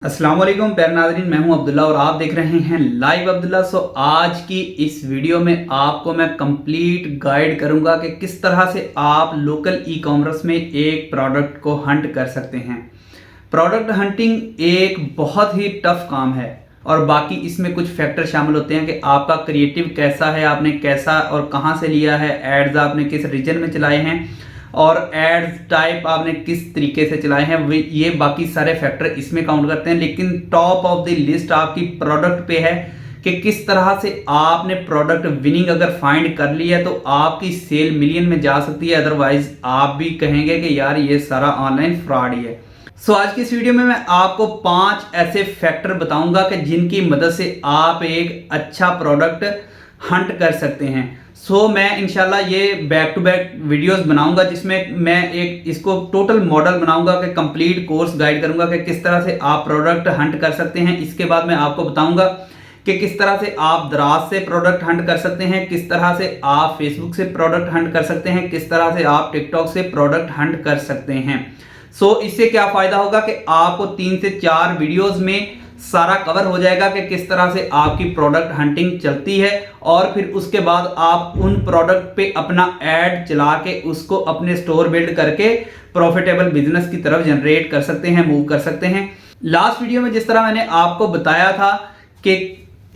अस्सलाम वालेकुम प्यारे नाज़रीन, मैं हूं अब्दुल्ला और आप देख रहे हैं लाइव अब्दुल्ला। आज की इस वीडियो में आपको मैं कंप्लीट गाइड करूंगा कि किस तरह से आप लोकल ई कॉमर्स में एक प्रोडक्ट को हंट कर सकते हैं। प्रोडक्ट हंटिंग एक बहुत ही टफ काम है और बाकी इसमें कुछ फैक्टर शामिल होते हैं कि आपका क्रिएटिव कैसा है, आपने कैसा और कहां से लिया है, एड्स आपने किस रीजन में चलाए हैं और एड्स टाइप आपने किस तरीके से चलाए हैं, ये बाकी सारे फैक्टर इसमें काउंट करते हैं। लेकिन टॉप ऑफ द लिस्ट आपकी प्रोडक्ट पे है कि किस तरह से आपने प्रोडक्ट विनिंग अगर फाइंड कर लिया है तो आपकी सेल मिलियन में जा सकती है, अदरवाइज आप भी कहेंगे कि यार ये सारा ऑनलाइन फ्रॉड ही है। आज की इस वीडियो में मैं आपको 5 ऐसे फैक्टर बताऊंगा कि जिनकी मदद से आप एक अच्छा प्रोडक्ट हंट कर सकते हैं। मैं इंशाल्लाह ये बैक टू बैक वीडियोस बनाऊंगा जिसमें मैं एक इसको टोटल मॉडल बनाऊंगा कि कंप्लीट कोर्स गाइड करूंगा कि किस तरह से आप प्रोडक्ट हंट कर सकते हैं। इसके बाद मैं आपको बताऊंगा कि किस तरह से आप दराज से प्रोडक्ट हंट कर सकते हैं, किस तरह से आप फेसबुक से प्रोडक्ट हंट कर सकते हैं, किस तरह से आप टिकटॉक से प्रोडक्ट हंट कर सकते हैं। इससे क्या फायदा होगा कि आपको 3 से 4 वीडियोस में सारा कवर हो जाएगा कि किस तरह से आपकी प्रोडक्ट हंटिंग चलती है और फिर उसके बाद आप उन प्रोडक्ट पे अपना एड चला के उसको अपने स्टोर बिल्ड करके प्रॉफिटेबल बिजनेस की तरफ जनरेट कर सकते हैं, मूव कर सकते हैं। लास्ट वीडियो में जिस तरह मैंने आपको बताया था कि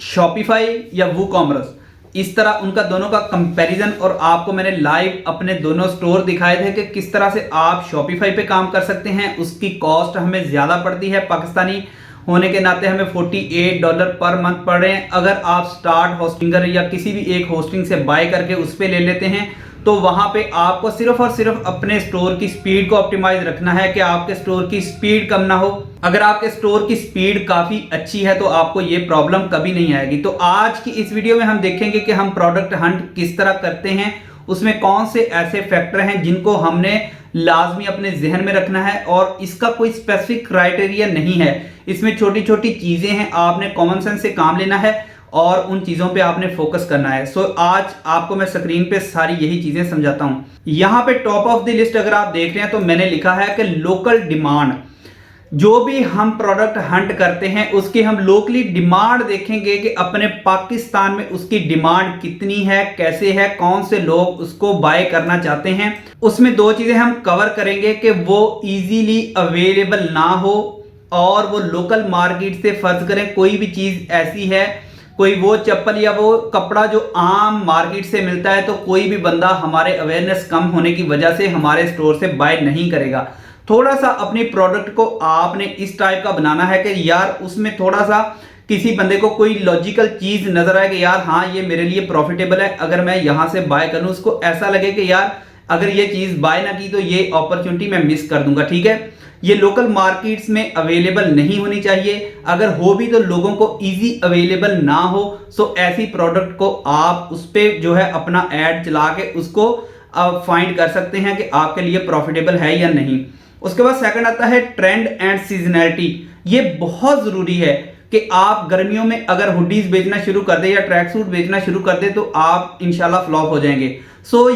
शॉपिफाई या वूकॉमर्स, इस तरह उनका दोनों का कंपैरिजन और आपको मैंने लाइव अपने दोनों स्टोर दिखाए थे कि किस तरह से आप शॉपिफाई पे काम कर सकते हैं। उसकी कॉस्ट हमें ज्यादा पड़ती है, पाकिस्तानी होने के नाते हमें $48 पर मंथ पड़ रहे हैं। अगर आप स्टार्ट होस्टिंगर या किसी भी एक होस्टिंग से बाय करके उस पर ले लेते हैं तो वहां पे आपको सिर्फ और सिर्फ अपने स्टोर की स्पीड को ऑप्टिमाइज रखना है कि आपके स्टोर की स्पीड कम ना हो। अगर आपके स्टोर की स्पीड काफी अच्छी है तो आपको ये प्रॉब्लम कभी नहीं आएगी। तो आज की इस वीडियो में हम देखेंगे कि हम प्रोडक्ट हंट किस तरह करते हैं, उसमें कौन से ऐसे फैक्टर हैं जिनको हमने लाजमी अपने जहन में रखना है और इसका कोई स्पेसिफिक क्राइटेरिया नहीं है। इसमें छोटी छोटी चीजें हैं, आपने कॉमन सेंस से काम लेना है और उन चीजों पे आपने फोकस करना है। आज आपको मैं स्क्रीन पे सारी यही चीजें समझाता हूं। यहां पे टॉप ऑफ द लिस्ट अगर आप देख रहे हैं तो मैंने लिखा है कि लोकल डिमांड। जो भी हम प्रोडक्ट हंट करते हैं उसकी हम लोकली डिमांड देखेंगे कि अपने पाकिस्तान में उसकी डिमांड कितनी है, कैसे है, कौन से लोग उसको बाय करना चाहते हैं। उसमें 2 चीजें हम कवर करेंगे कि वो इजीली अवेलेबल ना हो और वो लोकल मार्केट से, फर्ज करें कोई भी चीज ऐसी है, कोई वो चप्पल या वो कपड़ा जो आम मार्केट से मिलता है, तो कोई भी बंदा हमारे अवेयरनेस कम होने की वजह से हमारे स्टोर से बाय नहीं करेगा। थोड़ा सा अपनी प्रोडक्ट को आपने इस टाइप का बनाना है कि यार उसमें थोड़ा सा किसी बंदे को कोई लॉजिकल चीज नजर आए कि यार हाँ ये मेरे लिए प्रॉफिटेबल है, अगर मैं यहां से बाय कर लूं, उसको ऐसा लगे कि यार अगर ये चीज बाय ना की तो ये अपॉर्चुनिटी मैं मिस कर दूंगा। ठीक है, ये लोकल मार्केट्स में अवेलेबल नहीं होनी चाहिए, अगर हो भी तो लोगों को इजी अवेलेबल ना हो। ऐसी प्रोडक्ट को आप उस पर जो है अपना एड चला के उसको फाइंड कर सकते हैं कि आपके लिए प्रॉफिटेबल है या नहीं। उसके बाद सेकंड आता है ट्रेंड एंड सीजनैलिटी। ये बहुत जरूरी है कि आप गर्मियों में अगर हुडीज बेचना शुरू कर दे या ट्रैक सूट बेचना शुरू कर दे तो आप इंशाल्लाह फ्लॉप हो जाएंगे।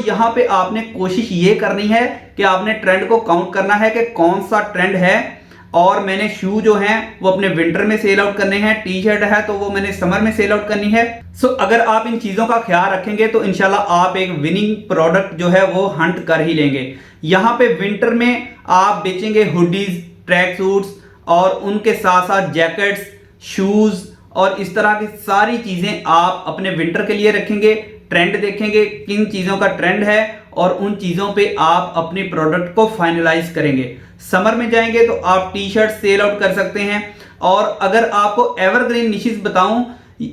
यहां पे आपने कोशिश ये करनी है कि आपने ट्रेंड को काउंट करना है कि कौन सा ट्रेंड है। और मैंने शू जो हैं वो अपने विंटर में सेल आउट करने हैं, टी शर्ट है तो वो मैंने समर में सेल आउट करनी है। अगर आप इन चीजों का ख्याल रखेंगे तो इंशाल्लाह आप एक विनिंग प्रोडक्ट जो है वो हंट कर ही लेंगे। यहां पे विंटर में आप बेचेंगे हुडीज, ट्रैक सूट्स और उनके साथ साथ जैकेट्स, शूज और इस तरह की सारी चीजें आप अपने विंटर के लिए रखेंगे। ट्रेंड देखेंगे किन चीजों का ट्रेंड है और उन चीजों पे आप अपनी प्रोडक्ट को फाइनलाइज करेंगे। समर में जाएंगे तो आप टी शर्ट सेल आउट कर सकते हैं। और अगर आपको एवरग्रीन निशेस बताऊं,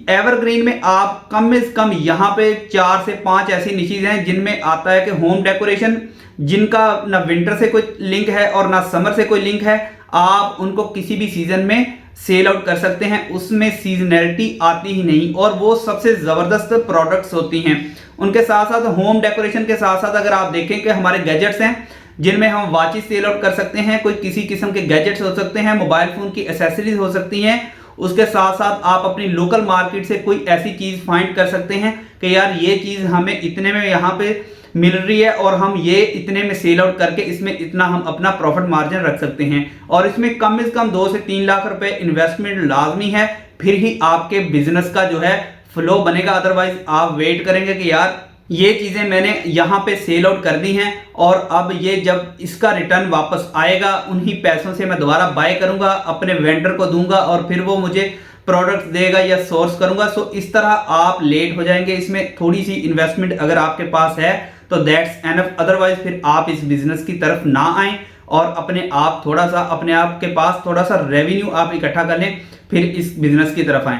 एवरग्रीन में आप कम से कम यहाँ पे 4 से 5 ऐसी निशेस हैं जिनमें आता है कि होम डेकोरेशन, जिनका ना विंटर से कोई लिंक है और ना समर से कोई लिंक है, आप उनको किसी भी सीजन में सेल आउट कर सकते हैं। उसमें सीजनैलिटी आती ही नहीं और वो सबसे जबरदस्त प्रोडक्ट्स होती हैं। उनके साथ साथ होम डेकोरेशन के साथ साथ अगर आप देखें कि हमारे गैजेट्स हैं जिनमें हम वॉचेस सेल आउट कर सकते हैं, कोई किसी किस्म के गैजेट्स हो सकते हैं, मोबाइल फोन की एसेसरीज हो सकती हैं। उसके साथ साथ आप अपनी लोकल मार्केट से कोई ऐसी चीज फाइंड कर सकते हैं कि यार ये चीज हमें इतने में यहाँ पे मिल रही है और हम ये इतने में सेल आउट करके इसमें इतना हम अपना प्रॉफिट मार्जिन रख सकते हैं। और इसमें कम से कम 2 से 3 लाख रुपए इन्वेस्टमेंट लाजमी है, फिर ही आपके बिजनेस का जो है फ्लो बनेगा। अदरवाइज आप वेट करेंगे कि यार ये चीजें मैंने यहाँ पे सेल आउट कर दी हैं और अब ये जब इसका रिटर्न वापस आएगा उन्हीं पैसों से मैं दोबारा बाय करूंगा, अपने वेंडर को दूंगा और फिर वो मुझे प्रोडक्ट देगा या सोर्स करूंगा। सो इस तरह आप लेट हो जाएंगे। इसमें थोड़ी सी इन्वेस्टमेंट अगर आपके पास है तो दैट्स एनफ, अदरवाइज फिर आप इस बिजनेस की तरफ ना आए और अपने आप के पास थोड़ा सा रेवेन्यू आप इकट्ठा कर लें, फिर इस बिजनेस की तरफ आए।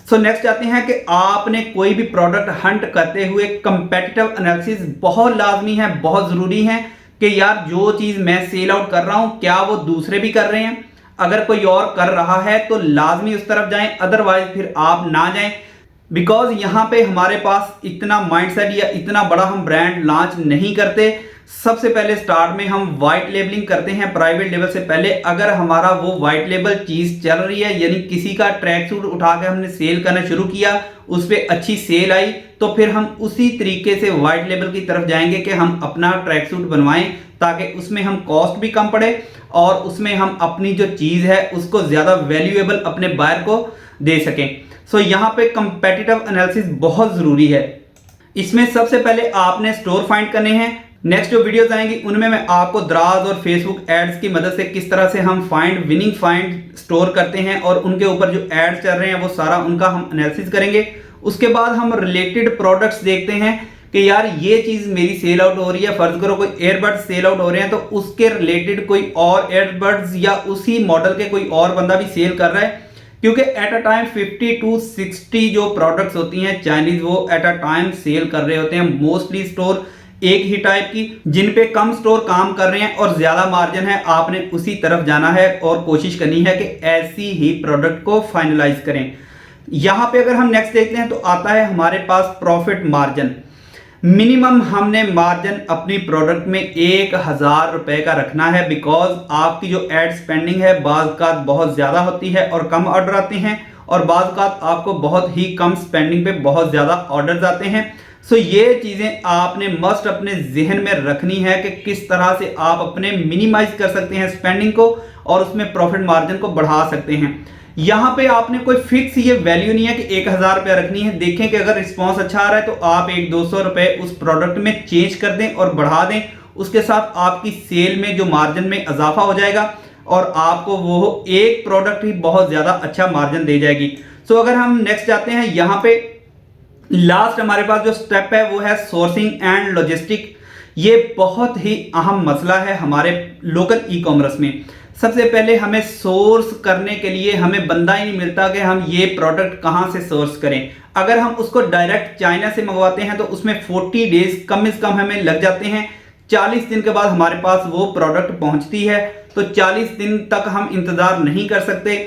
सो नेक्स्ट आते हैं कि आपने कोई भी प्रोडक्ट हंट करते हुए कंपेटिटिव एनालिसिस बहुत लाजमी है, बहुत जरूरी है कि यार जो चीज मैं सेल आउट कर रहा हूं क्या वो दूसरे भी कर रहे हैं। अगर कोई और कर रहा है तो लाजमी उस तरफ जाएं, अदरवाइज फिर आप ना जाएं। बिकॉज यहां पे हमारे पास इतना माइंडसेट या इतना बड़ा हम ब्रांड लॉन्च नहीं करते। सबसे पहले स्टार्ट में हम व्हाइट लेबलिंग करते हैं प्राइवेट लेवल से पहले। अगर हमारा वो व्हाइट लेबल चीज चल रही है, यानी किसी का ट्रैक सूट उठा के हमने सेल करना शुरू किया, उस पर अच्छी सेल आई, तो फिर हम उसी तरीके से व्हाइट लेबल की तरफ जाएंगे कि हम अपना ट्रैक सूट बनवाएं, ताकि उसमें हम कॉस्ट भी कम पड़े और उसमें हम अपनी जो चीज है उसको ज्यादा वैल्यूएबल अपने बायर को दे सकें। सो यहाँ पे कंपेटिटिव एनालिसिस बहुत जरूरी है। इसमें सबसे पहले आपने स्टोर फाइंड करने हैं। नेक्स्ट जो वीडियोस आएंगी उनमें मैं आपको द्राज और फेसबुक एड्स की मदद से किस तरह से हम विनिंग फाइंड स्टोर करते हैं और उनके ऊपर जो एड्स चल रहे हैं वो सारा उनका हम एनालिसिस करेंगे। उसके बाद हम रिलेटेड प्रोडक्ट्स देखते हैं कि यार ये चीज मेरी सेल आउट हो रही है। फर्ज करो कोई एयरबड्स सेल आउट हो रहे हैं तो उसके रिलेटेड कोई और एयरबड्स या उसी मॉडल के कोई और बंदा भी सेल कर रहा है, क्योंकि एट अ टाइम 50 to 60 जो प्रोडक्ट्स होती हैं चाइनीज वो एट अ टाइम सेल कर रहे होते हैं। मोस्टली स्टोर एक ही टाइप की, जिन पे कम स्टोर काम कर रहे हैं और ज्यादा मार्जिन है, आपने उसी तरफ जाना है और कोशिश करनी है कि ऐसी ही प्रोडक्ट को फाइनलाइज करें। यहां पे अगर हम नेक्स्ट देखते हैं तो आता है हमारे पास प्रॉफिट मार्जिन। मिनिमम हमने मार्जिन अपनी प्रोडक्ट में 1000 रुपए का रखना है, बिकॉज आपकी जो एड स्पेंडिंग है बाज़ का बहुत ज्यादा होती है और कम ऑर्डर आते हैं, और बाज़ का आपको बहुत ही कम स्पेंडिंग पे बहुत ज्यादा ऑर्डर आते हैं। सो ये चीजें आपने मस्ट अपने जहन में रखनी है कि किस तरह से आप अपने मिनिमाइज कर सकते हैं स्पेंडिंग को और उसमें प्रॉफिट मार्जिन को बढ़ा सकते हैं। यहां पे आपने कोई फिक्स ये वैल्यू नहीं है कि 1000 रुपया रखनी है। देखें कि अगर रिस्पॉन्स अच्छा आ रहा है तो आप 100-200 रुपए उस प्रोडक्ट में चेंज कर दें और बढ़ा दें। उसके साथ आपकी सेल में जो मार्जिन में इजाफा हो जाएगा और आपको वो एक प्रोडक्ट ही बहुत ज्यादा अच्छा मार्जिन दे जाएगी। सो अगर हम नेक्स्ट जाते हैं, यहाँ पे लास्ट हमारे पास जो स्टेप है वो है सोर्सिंग एंड लॉजिस्टिक। ये बहुत ही अहम मसला है हमारे लोकल ई कॉमर्स में। सबसे पहले हमें सोर्स करने के लिए हमें बंदा ही नहीं मिलता कि हम ये प्रोडक्ट कहां से सोर्स करें। अगर हम उसको डायरेक्ट चाइना से मंगवाते हैं तो उसमें 40 डेज कम से कम हमें लग जाते हैं। 40 दिन के बाद हमारे पास वो प्रोडक्ट पहुंचती है, तो 40 दिन तक हम इंतजार नहीं कर सकते,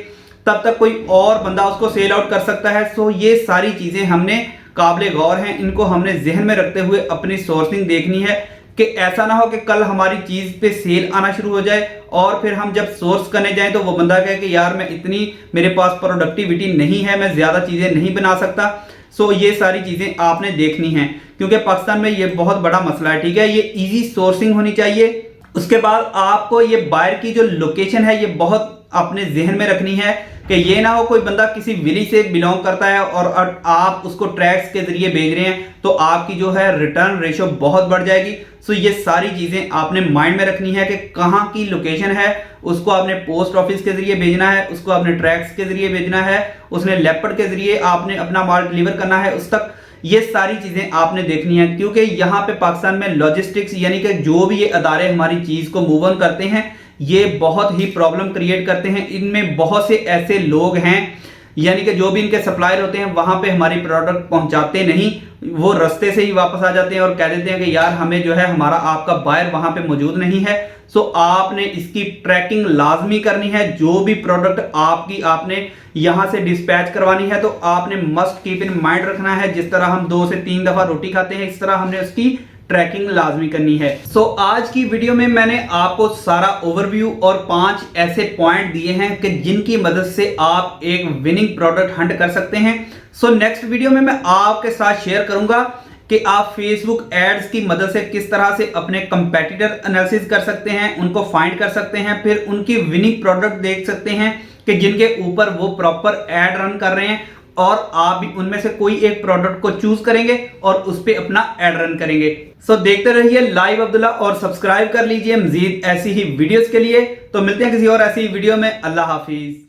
तब तक कोई और बंदा उसको सेल आउट कर सकता है। सो ये सारी चीजें हमने काबिल गौर हैं, इनको हमने जहन में रखते हुए अपनी सोर्सिंग देखनी है कि ऐसा ना हो कि कल हमारी चीज पे सेल आना शुरू हो जाए और फिर हम जब सोर्स करने जाएं तो वो बंदा कहे कि यार मैं इतनी मेरे पास प्रोडक्टिविटी नहीं है, मैं ज्यादा चीजें नहीं बना सकता। सो ये सारी चीजें आपने देखनी है, क्योंकि पाकिस्तान में ये बहुत बड़ा मसला है। ठीक है, ये इजी सोर्सिंग होनी चाहिए। उसके बाद आपको ये बायर की जो लोकेशन है ये बहुत अपने जहन में रखनी है कि ये ना हो कोई बंदा किसी विलेज से बिलोंग करता है और आप उसको ट्रैक्स के जरिए भेज रहे हैं तो आपकी जो है रिटर्न रेशो बहुत बढ़ जाएगी। सो ये सारी चीजें आपने माइंड में रखनी है कि कहाँ की लोकेशन है, उसको आपने पोस्ट ऑफिस के जरिए भेजना है, उसको आपने ट्रैक्स के जरिए भेजना है, उसने लेपर्ड के जरिए आपने अपना माल डिलीवर करना है उस तक। ये सारी चीजें आपने देखनी है, क्योंकि यहाँ पे पाकिस्तान में लॉजिस्टिक्स यानी कि जो भी ये अदारे हमारी चीज को मूव ऑन करते हैं ये बहुत ही प्रॉब्लम क्रिएट करते हैं। इनमें बहुत से ऐसे लोग हैं यानी कि जो भी इनके सप्लायर होते हैं वहां पे हमारी प्रोडक्ट पहुंचाते नहीं, वो रास्ते से ही वापस आ जाते हैं और कह देते हैं कि यार हमें जो है हमारा आपका बायर वहां पे मौजूद नहीं है। सो आपने इसकी ट्रैकिंग लाजमी करनी है। जो भी प्रोडक्ट आपने यहां से डिस्पैच करवानी है तो आपने मस्ट कीप इन माइंड रखना है, जिस तरह हम 2 से 3 दफा रोटी खाते हैं इस तरह हमने उसकी ट्रैकिंग लाजमी करनी है। सो आज की वीडियो में मैंने आपको सारा ओवरव्यू और 5 ऐसे पॉइंट दिए हैं कि जिनकी मदद से आप एक विनिंग प्रोडक्ट हंट कर सकते हैं। सो नेक्स्ट वीडियो में मैं आपके साथ शेयर करूंगा कि आप फेसबुक एड्स की मदद से किस तरह से अपने कंपेटिटर एनालिसिस कर सकते हैं, उनको फाइंड कर सकते हैं, फिर उनकी विनिंग प्रोडक्ट देख सकते हैं कि जिनके ऊपर वो प्रॉपर एड रन कर रहे हैं, और आप भी उनमें से कोई एक प्रोडक्ट को चूज करेंगे और उस पर अपना एड रन करेंगे। सो देखते रहिए लाइव अब्दुल्ला और सब्सक्राइब कर लीजिए मजीद ऐसी ही वीडियोस के लिए। तो मिलते हैं किसी और ऐसी वीडियो में। अल्लाह हाफिज।